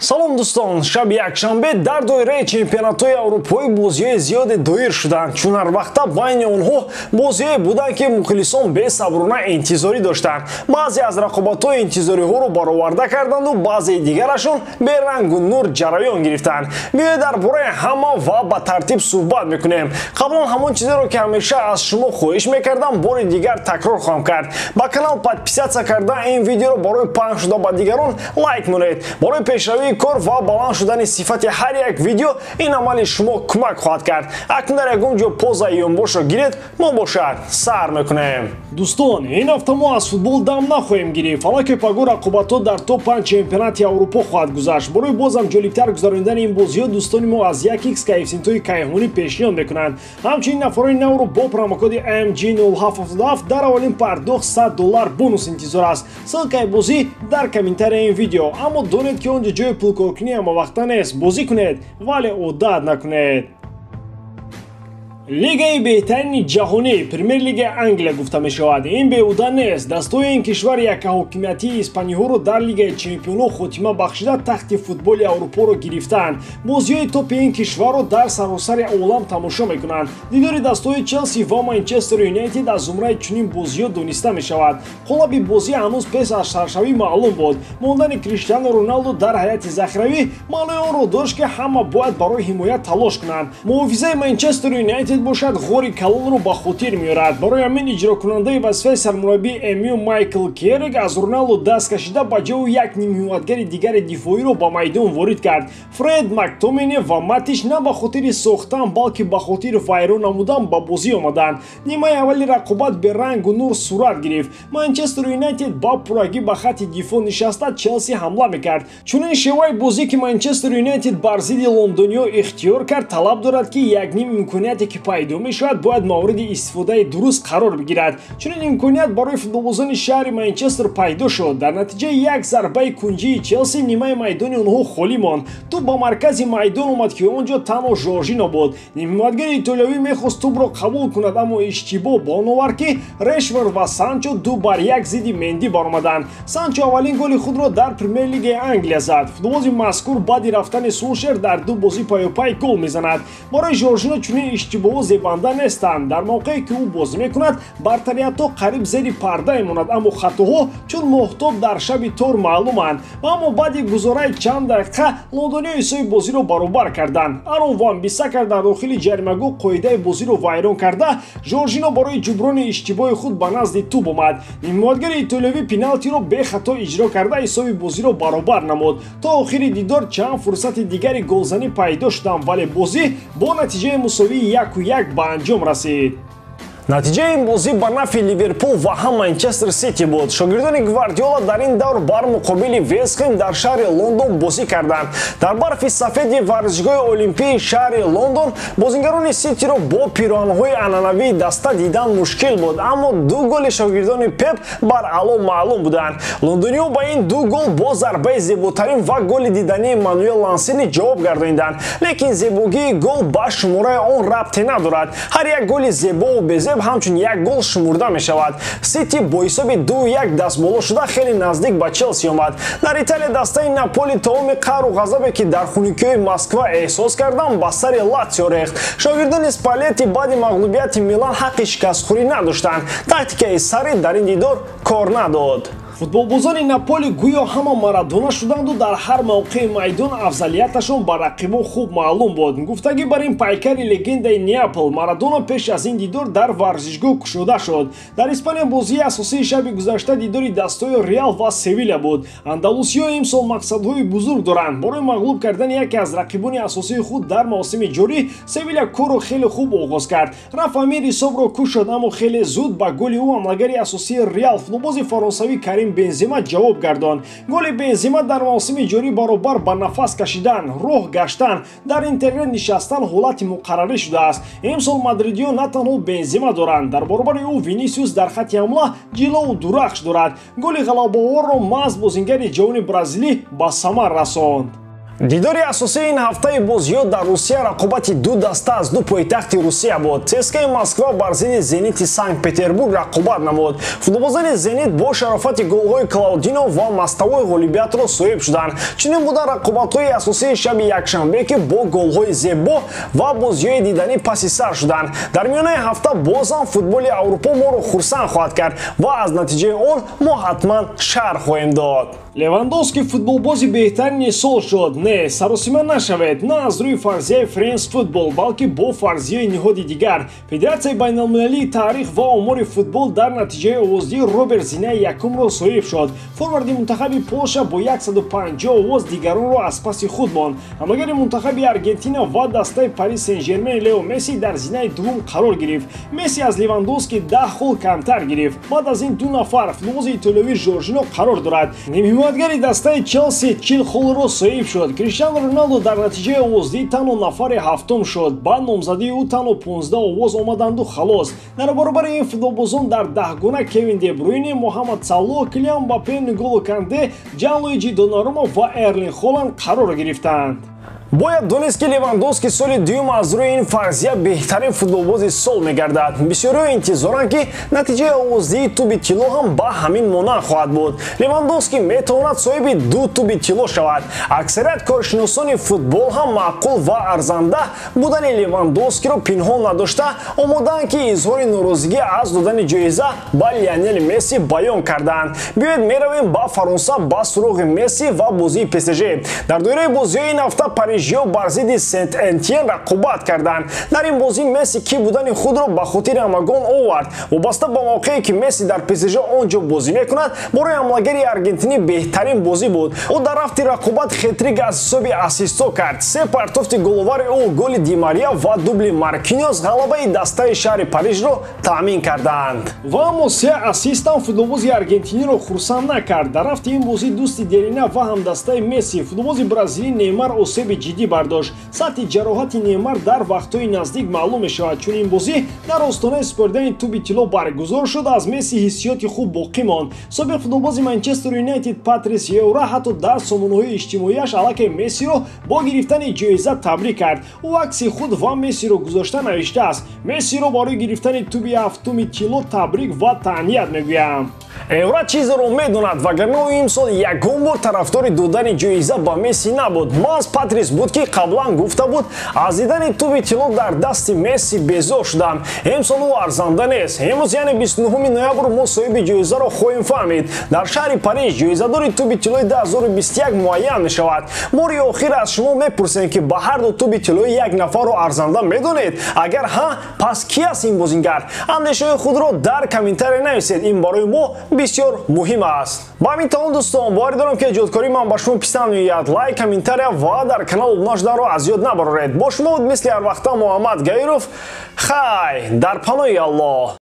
салом дӯстон, шаби якшанбе дар доираи чемпионатҳои аврупои бозиҳои зиёде доир шуданд. чун ҳар вақта байни онҳо бозиҳое буданд ки мухлисон бесаброна интизорӣ доштанд. баъзе аз рақобатҳои интизориҳоро бароварда карданду баъзеи дигарашон берангу нур ҷараён гирифтанд. биёед дар бораи ҳама ва ба тартиб суҳбат мекунем. қаблан ҳамон чизеро ки ҳамеша аз шумо хоҳиш мекардам бори дигар такрор хоҳам кард. ба канал подписатсия карда ин видеоро барои паҳн шуда ба дигарон лайк монед. барои пешравии кор ва баланд шудани сифати ҳар як видео ин амали шумо кӯмак хоҳад кард. акнун дар ягон ҷо поза ёнбошро гиред, мо бошад сар мекунем. дӯстон, ин ҳафта мо аз футбол дам нахоҳем гирифт. ҳалаки пагу рақобатҳо дар топ 5 чемпионати аврупо хоҳад гузашт. барои бозам ҷолибтар гузарондани ин бозиҳо дӯстони мо аз 1x коэффициентҳои кайҳонӣ пешниҳод мекунанд. ҳамчунин нафарони навро бо промокоди AMG0777 дар аввалин пардохт $100 бонус интизор аст. ссилкаи бозӣ дар комментарияи ин видео. аммо донед ки он ҷо ҷои пулкоркунӣ ҳамавақта нест. бозӣ кунед, вале одат накунед. лигаи беҳтарини ҷаҳонӣ премер лигаи англия гуфта мешавад. ин беҳуда нест. дастҳои ин кишвар якҳокимиятии испаниҳоро дар лигаи чемпионҳо хотима бахшида тахти футболи аврупоро гирифтанд. бозиҳои топи ин кишварро дар саросари олам тамошо мекунанд. дидори дастҳои челси ва манчестер юнайтед аз зумраи чунин бозиҳо дониста мешавад. қолаби бозӣ ҳанӯз пес аз саршавӣ маълум буд. мондани криштиану роналду дар ҳайати захиравӣ маънои онро дошт ки ҳама бояд барои ҳимоят талош кунанд. муҳофизаи манчестер юнайтед бошад ғори калонро ба хотир меорад. барои ҳамин иҷрокунандаи вазифаи сармураббии МЮ Майкл Керриг аз Роналду даст кашида ба ҷою як нимҳиматгари дигари дифоиро ба майдон ворид кард. Фред Мактомине ва Матиш на ба хотири сохтан балки ба хотири вайрон намудан ба бозӣ омаданд. нимаи аввали рақобат берангу нур сурат гирифт. манчестер юнайтед ба пуррагӣ ба хатти дифоъ нишаста челси ҳамла мекард. чунин шеваи бозӣ ки манчестер юнайтед бар зидди лондониё ихтиёр кард талаб дорад ки як ним имконияте ки пайдо мешавад бояд мавриди истифодаи дуруст қарор бигирад. чунин имконият барои футболбозони шаҳри манчестер пайдо шуд. дар натиҷаи як зарбаи кунҷии челси нимаи майдони онҳо холӣ монд. тӯб ба маркази майдон омад ки он ҷо танҳо жоржино буд. нимҳиматгари итолиёвӣ мехост тӯбро қабул кунад, аммо иштибоҳ ба он овард ки Решфорд ва Санчо 2-1 зидди Менди баромаданд. Санчо аввалин голи худро дар премер лигаи англия зад. футболбози мазкур баъди рафтани Сулшер дар ду бозӣ паёпай гол мезанад. барои жоржино чунин иштибоҳҳо зебанда нестанд. дар мавқеи ки ӯ бозӣ мекунад бартариятҳо қариб зери парда мемонад, аммо хатоҳо чун моҳтоб дар шаби тор маълуманд. аммо баъди гузораи чанд дақиқа лондониё ҳисоби бозиро баробар карданд. Арон ван Бисакар дар дохили ҷаримагоҳ қоидаи бозиро вайрон карда жоржино барои ҷуброни иштибоҳи худ ба назди тӯб омад. нимҳиматгари итолиёвӣ пеналтиро бехато иҷро карда ҳисоби бозиро баробар намуд. то охири дидор чанд фурсати дигари голзанӣ пайдо шуданд, вале бозӣ бо натиҷаи мусовии 1-1 ба анҷом расид. натиҷаи ин бозӣ ба нафи ливерпул ва ҳам манчестер сити буд. шогирдони гвардиола дар ин давр бар муқобили вестхэм дар шаҳри лондон бозӣ карданд. дар барфи сафеди варзишгоҳи олимпии шаҳри лондон бозигарони ситиро бо пироҳанҳои анъанавии даста дидан мушкил буд, аммо ду голи шогирдони пеп бар аъло маълум буданд. лондониё ба ин ду гол бо зарбаи зеботарин ва голи дидании Мануэл Лансини ҷавоб гардонинданд. лекин зебогии гол ба шумораи он рабте надорад. ҳар як голи зебову безеб ҳамчун як гол шумурда мешавад. сити бо ҳисоби 2-1 дастболо шуда хеле наздик ба челси омад. дар италия дастаи наполи таоми қаҳру ғазабе ки дар хунукиёи москва эҳсос карданд ба сари латсио рехт. шогирдони спалетти баъди мағлубияти милан ҳаққи шикастхӯрӣ надоштанд. тактикаи сарри дар ин дидор кор надод. футболбозони наполи гӯё ҳама марадона шуданду дар ҳар мавқеи майдон афзалияташон ба рақибон хуб маълум буд. гуфтагӣ бар ин пайкари легендаи неапл марадона пеш аз ин дидор дар варзишгоҳ кушода шуд. дар испания бозии асосии шаби гузашта дидори дастҳои реал ва севиля буд. андалусиё имсол мақсадҳои бузург доранд. барои мағлуб кардани яке аз рақибони асосии худ дар мавсими ҷорӣ севиля корро хеле хуб оғоз кард. раф амир ҳисобро кушод, аммо хеле зуд ба голи ӯ ҳамлагари асосии реал футболбози фаронсавӣ Карим Бензема ҷавоб гардонд. голи Бензема дар мавсими ҷорӣ баробар ба нафас кашидан, роҳ гаштан, дар интернет нишастан ҳолати муқаррарӣ шудааст. имсол мадридиё на танҳо Бензема доранд, дар баробари ӯ Винисиус дар хатти ҳамла ҷилову дурахш дорад. голи ғалабаоварро маҳз бозингари ҷавони бразилӣ ба самар расонд. дидори асосии ин ҳафтаи бозиҳо дар Русия рақобати ду даста аз ду пойтахти Русия буд. ЦСКА Москва бар зидди Зенити Санкт-Петербург рақобат намуд. Футболбозани Зенит бо шарофати голҳои Клаудино ва Маставои ғолибиятро соҳиб шуданд. Чунин буданд рақобатҳои асосии шаби якшанбе ки бо голҳои зебо ва бозиҳои диданӣ паси сар шуданд. Дар миёнаи ҳафта бозам футболи Аврупо моро хурсанд хоҳад кард ва аз натиҷаи он мо ҳатман шарҳ хоҳем дод. Левандовски футболбози беҳтарини сол шуд. Не, саросима нашавед, на аз рӯи фарзияи Френс футбол, балки бо фарзияи ниҳоди дигар. Федератсияи байналмилалии таърих ва омори футбол дар натиҷаи овоздиҳи Роберт Зинаи якумро соҳиб шуд. Форварди мунтахаби Полша бо 150 овоз дигаронро аз паси худ монд. Ҳамлагари мунтахаби Аргентина ва дастаи Пари Сен-Жермен Лео Месси дар зинаи дуввум қарор гирифт. Месси аз Левандовски 10 хол камтар гирифт. Баъд аз ин ду нафар футболбози итолиёвӣ Жоржино қарор дорад. ҳимоятгари дастаи Челси 40 холро соҳиб шуд. Криштиану Роналду дар натиҷаи овоздиҳӣ танҳо нафари ҳафтум шуд. Ба номзадии ӯ танҳо 15 овоз омаданду халос. Дар баробари ин футболбозон дар 10гона Кевин Де Брюйне, Муҳаммад Салоҳ, Килиан Мбаппе, Нголо Канте, Ҷанлуиҷи Донарума ва Эрлинг Холланд қарор гирифтанд. Бояд донест ки Левандовски соли дуюм аз рӯи ин фарзия беҳтарин футболбози сол мегардад. Бисёриҳо интизоранд ки натиҷаи овоздиҳи туби тилло ҳам ба ҳамин монанд хоҳад буд. Левандовски метавонад соҳиби ду туби тилло шавад. Аксарият коршиносони футбол ҳам маъқул ва арзанда будани Левандовскиро пинҳон надошта омодаанд ки изҳори норозигӣ аз додани ҷоиза ба Лионел Месси баён карданд. Биёед меравем ба Фаронса ба суроғи Месси ва бозии ПСЖ. Дар доираи бозиҳои ин ҳафта Парижиё бар зидди Сент-Энтиен рақобат карданд. Дар ин бозӣ Месси ки будани худро ба хотири ҳамагон овард. Вобаста ба мавқее ки Месси дар ПСЖ он ҷо бозӣ мекунад, бораи ҳамлагари аргентинӣ беҳтарин бозӣ буд. Ӯ дар рафти рақобат хетрик аз ҳисоби асистҳо кард. Се партофти головари ӯ, голи Ди Мария ва дубли Маркиньос ғалабаи дастаи шаҳри Парижро таъмин карданд. Ва аммо се ассистам футболбози аргентиниро хурсанд накард. Дар рафти ин бозӣ дӯсти Дерина ва ҳамдастаи Месси, футболбози бразилӣ Неймар осеби ҷиддӣ бардошт. Сатҳи ҷароҳати Неймар дар вақтҳои наздик маълум мешавад, чун ин бозӣ дар остонаи супоридани туби тилло баргузор шуд. Аз Месси ҳиссиёти хуб боқӣ монд. Собиқ футболбози Манчестер Юнайтед Патрис Евра ҳатто дар сомонаҳои иҷтимоияш аллакай Мессиро бо гирифтани ҷоиза табрик кард. Ӯ акси худ ва Мессиро гузошта навиштааст: Мессиро барои гирифтани туби ҳафтуми тилло табрик ва таҳният мегӯям. Евра чизеро медонад, вагарна ӯ имсол ягон бор тарафдори додани ҷоиза ба Месси набуд. Маҳз Патрис буд ки қаблан гуфта буд: аз дидани туби тилло дар дасти Месси безор шудам. Имсол ӯ арзанда нест. Имрӯз яъне 29 ноябр мо соҳиби ҷоизаро хоҳем фаҳмид. Дар шаҳри Париж ҷоизадори туби тиллои 2021 муайян мешавад. мори охир аз шумо мепурсем ки ба ҳар ду туби тиллои як нафарро арзанда медонед? Агар ҳа, пас ки аст ин бозингар? Андешаҳои худро дар комментария нависед. Ин барои мо бисёр муҳим аст. Ба ҳамин тамом дӯстон, боварӣ дорам ки эҷодкории ман ба шумо писанд меояд. Лайк, комментария ва дар канал обуна шуданро аз ёд набароред. Бо шумо буд мисли ҳар вақта Муҳаммад Гаиров. Хай дар паноҳи Аллоҳ.